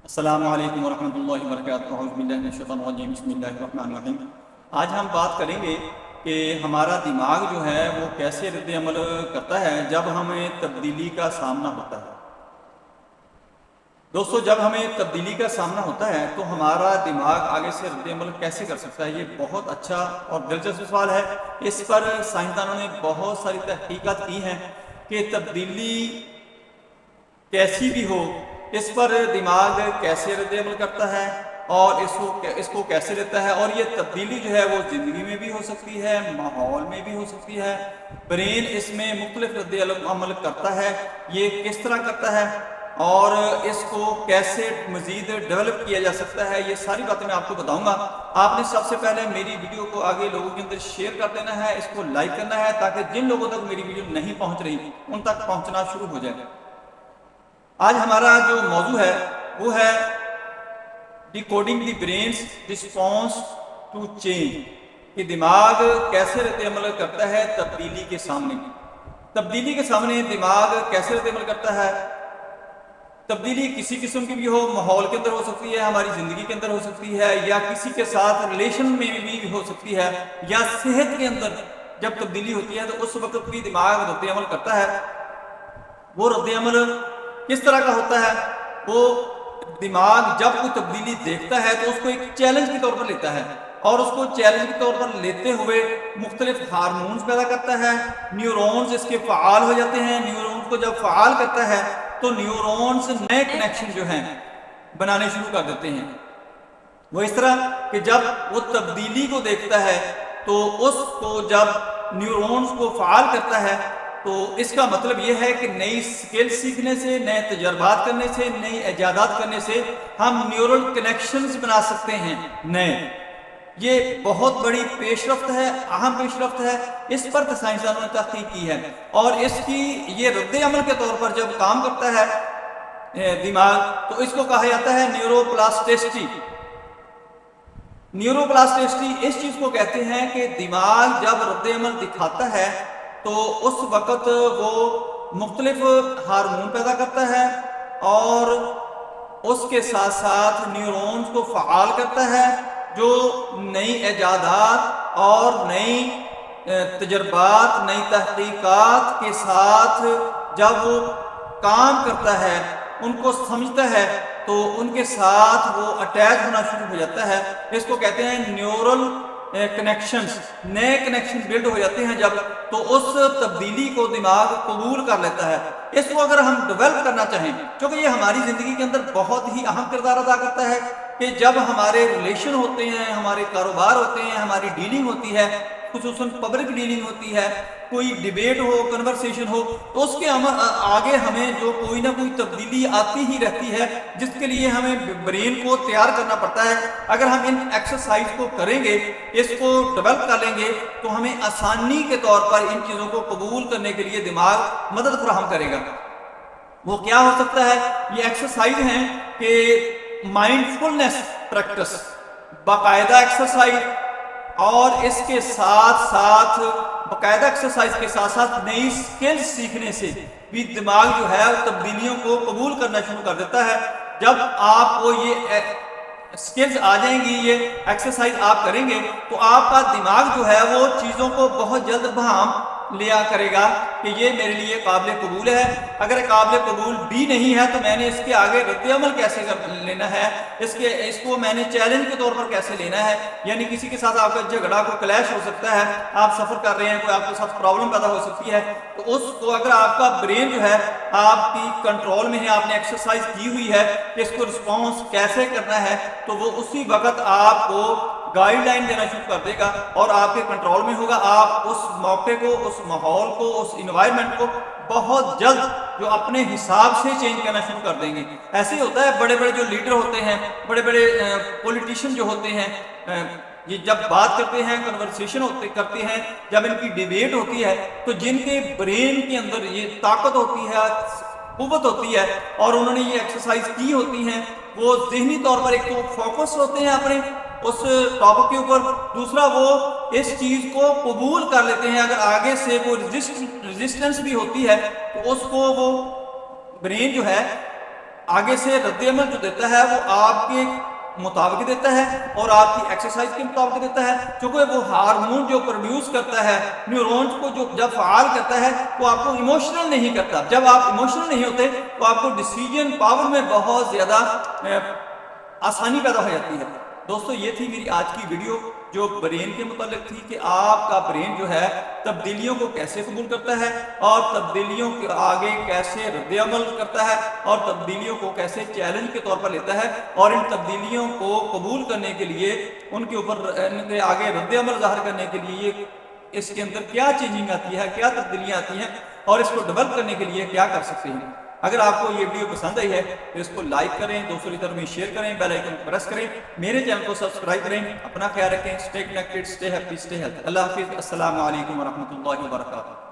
السلام علیکم ورحمۃ اللہ وبرکاتہ۔ اعوذ باللہ من الشیطان الرجیم، بسم اللہ الرحمن الرحیم۔ آج ہم بات کریں گے کہ ہمارا دماغ جو ہے وہ کیسے رد عمل کرتا ہے جب ہمیں تبدیلی کا سامنا ہوتا ہے۔ دوستو، جب ہمیں تبدیلی کا سامنا ہوتا ہے تو ہمارا دماغ آگے سے رد عمل کیسے کر سکتا ہے؟ یہ بہت اچھا اور دلچسپ سوال ہے۔ اس پر سائنسدانوں نے بہت ساری تحقیقات کی ہیں کہ تبدیلی کیسی بھی ہو، اس پر دماغ کیسے رد عمل کرتا ہے اور اس کو کیسے لیتا ہے، اور یہ تبدیلی جو ہے وہ زندگی میں بھی ہو سکتی ہے، ماحول میں بھی ہو سکتی ہے۔ برین اس میں مختلف رد عمل کرتا ہے، یہ کس طرح کرتا ہے اور اس کو کیسے مزید ڈیولپ کیا جا سکتا ہے، یہ ساری باتیں میں آپ کو بتاؤں گا۔ آپ نے سب سے پہلے میری ویڈیو کو آگے لوگوں کے اندر شیئر کر دینا ہے، اس کو لائک کرنا ہے تاکہ جن لوگوں تک میری ویڈیو نہیں پہنچ رہی ان تک پہنچنا شروع ہو جائے۔ آج ہمارا جو موضوع ہے وہ ہے decoding the brain's response to change, کہ دماغ کیسے رد عمل کرتا ہے تبدیلی کے سامنے۔ تبدیلی کے سامنے دماغ کیسے رد عمل کرتا ہے؟ تبدیلی کسی قسم کی بھی ہو، ماحول کے اندر ہو سکتی ہے، ہماری زندگی کے اندر ہو سکتی ہے، یا کسی کے ساتھ ریلیشن میں بھی ہو سکتی ہے، یا صحت کے اندر جب تبدیلی ہوتی ہے تو اس وقت بھی دماغ رد عمل کرتا ہے۔ وہ رد عمل کس طرح کا ہوتا ہے؟ وہ دماغ جب کوئی تبدیلی دیکھتا ہے تو اس کو ایک چیلنج کے طور پر لیتا ہے، اور اس کو چیلنج کے طور پر لیتے ہوئے مختلف ہارمونز پیدا کرتا ہے، نیورونز اس کے فعال ہو جاتے ہیں۔ نیورونز کو جب فعال کرتا ہے تو نیورونز نئے کنیکشن جو ہیں بنانے شروع کر دیتے ہیں۔ وہ اس طرح کہ جب وہ تبدیلی کو دیکھتا ہے تو اس کو جب نیورونز کو فعال کرتا ہے تو اس کا مطلب یہ ہے کہ نئی سکل سیکھنے سے، نئے تجربات کرنے سے، نئی ایجادات کرنے سے ہم نیورل کنیکشنز بنا سکتے ہیں نئے۔ یہ بہت بڑی پیش رفت ہے، اہم پیش رفت ہے، اس پر سائنسدانوں نے تحقیق کی ہے، اور اس کی یہ رد عمل کے طور پر جب کام کرتا ہے دماغ تو اس کو کہا جاتا ہے نیورو پلاسٹسٹی۔ نیورو پلاسٹسٹی اس چیز کو کہتے ہیں کہ دماغ جب رد عمل دکھاتا ہے تو اس وقت وہ مختلف ہارمون پیدا کرتا ہے اور اس کے ساتھ ساتھ نیورونز کو فعال کرتا ہے، جو نئی ایجادات اور نئی تجربات، نئی تحقیقات کے ساتھ جب وہ کام کرتا ہے، ان کو سمجھتا ہے تو ان کے ساتھ وہ اٹیچ ہونا شروع ہو جاتا ہے۔ اس کو کہتے ہیں نیورل کنیکشنز، نئے کنیکشن بلڈ ہو جاتے ہیں جب، تو اس تبدیلی کو دماغ قبول کر لیتا ہے۔ اس کو اگر ہم ڈیولپ کرنا چاہیں، چونکہ یہ ہماری زندگی کے اندر بہت ہی اہم کردار ادا کرتا ہے کہ جب ہمارے ریلیشن ہوتے ہیں، ہمارے کاروبار ہوتے ہیں، ہماری ڈیلنگ ہوتی ہے، خصوصاً پبلک ڈیلنگ ہوتی ہے، کوئی ڈیبیٹ ہو، کنورسیشن ہو، تو اس کے آگے ہمیں جو کوئی نہ کوئی تبدیلی آتی ہی رہتی ہے، جس کے لیے ہمیں برین کو تیار کرنا پڑتا ہے۔ اگر ہم ان ایکسرسائز کو کریں گے، اس کو ڈیولپ کر لیں گے، تو ہمیں آسانی کے طور پر ان چیزوں کو قبول کرنے کے لیے دماغ مدد فراہم کرے گا۔ وہ کیا ہو سکتا ہے؟ یہ ایکسرسائز ہیں کہ مائنڈ فلنس پریکٹس، باقاعدہ ایکسرسائز، اور اس کے ساتھ ساتھ باقاعدہ ایکسرسائز کے ساتھ ساتھ نئی سکل سیکھنے سے بھی دماغ جو ہے تبدیلیوں کو قبول کرنا شروع کر دیتا ہے۔ جب آپ کو یہ سکلز آ جائیں گی، یہ ایکسرسائز آپ کریں گے، تو آپ کا دماغ جو ہے وہ چیزوں کو بہت جلد بہم لیا کرے گا کہ یہ میرے لیے قابل قبول ہے۔ اگر قابل قبول بھی نہیں ہے تو میں نے اس کے آگے رد عمل کیسے لینا ہے، اس کو میں نے چیلنج کے طور پر کیسے لینا ہے۔ یعنی کسی کے ساتھ آپ کا جھگڑا کو کلیش ہو سکتا ہے، آپ سفر کر رہے ہیں، کوئی آپ کے ساتھ پرابلم پیدا ہو سکتی ہے، تو اس کو اگر آپ کا برین جو ہے آپ کی کنٹرول میں ہے، آپ نے ایکسرسائز کی ہوئی ہے کہ اس کو رسپانس کیسے کرنا ہے، تو وہ اسی وقت آپ کو گائیڈ لائن دینا شروع کر دے گا اور آپ کے کنٹرول میں ہوگا۔ آپ اس موقع کو، اس ماحول کو، اس انوائرمنٹ کو بہت جلد جو اپنے حساب سے چینج کرنا شروع کر دیں گے۔ ایسے ہی ہوتا ہے، بڑے بڑے جو لیڈر ہوتے ہیں، بڑے بڑے پولیٹیشین جو ہوتے ہیں، یہ جب بات کرتے ہیں، کنورسیشن کرتے ہیں، جب ان کی ڈیبیٹ ہوتی ہے، تو جن کے برین کے اندر یہ طاقت ہوتی ہے، قوت ہوتی ہے، اور انہوں نے یہ ایکسرسائز کی ہوتی ہیں، وہ ذہنی طور پر ایک تو فوکس ہوتے ہیں اپنے اس ٹاپک کے اوپر، دوسرا وہ اس چیز کو قبول کر لیتے ہیں۔ اگر آگے سے کوئی ریزسٹنس بھی ہوتی ہے تو اس کو وہ برین جو ہے آگے سے رد عمل جو دیتا ہے وہ آپ کے مطابق دیتا ہے اور آپ کی ایکسرسائز کے مطابق دیتا ہے، چونکہ وہ ہارمون جو پروڈیوس کرتا ہے نیورونز کو جو جب فعال کرتا ہے وہ آپ کو ایموشنل نہیں کرتا۔ جب آپ ایموشنل نہیں ہوتے تو آپ کو ڈیسیجن پاور میں بہت زیادہ آسانی پیدا ہو جاتی ہے۔ دوستو یہ تھی میری آج کی ویڈیو جو برین کے متعلق تھی کہ آپ کا برین جو ہے تبدیلیوں کو کیسے قبول کرتا ہے اور تبدیلیوں کے آگے کیسے رد عمل کرتا ہے اور تبدیلیوں کو کیسے چیلنج کے طور پر لیتا ہے، اور ان تبدیلیوں کو قبول کرنے کے لیے ان کے اوپر ان کے آگے رد عمل ظاہر کرنے کے لیے اس کے اندر کیا چینجنگ آتی ہے، کیا تبدیلیاں آتی ہیں اور اس کو ڈیولپ کرنے کے لیے کیا کر سکتے ہیں۔ اگر آپ کو یہ ویڈیو پسند آئی ہے تو اس کو لائک کریں، دوسروں کی طرف میں شیئر کریں، بیل آئیکن کو پریس کریں، میرے چینل کو سبسکرائب کریں۔ اپنا خیال رکھیں، stay connected, stay happy, stay healthy. اللہ حافظ، السلام علیکم ورحمۃ اللہ وبرکاتہ۔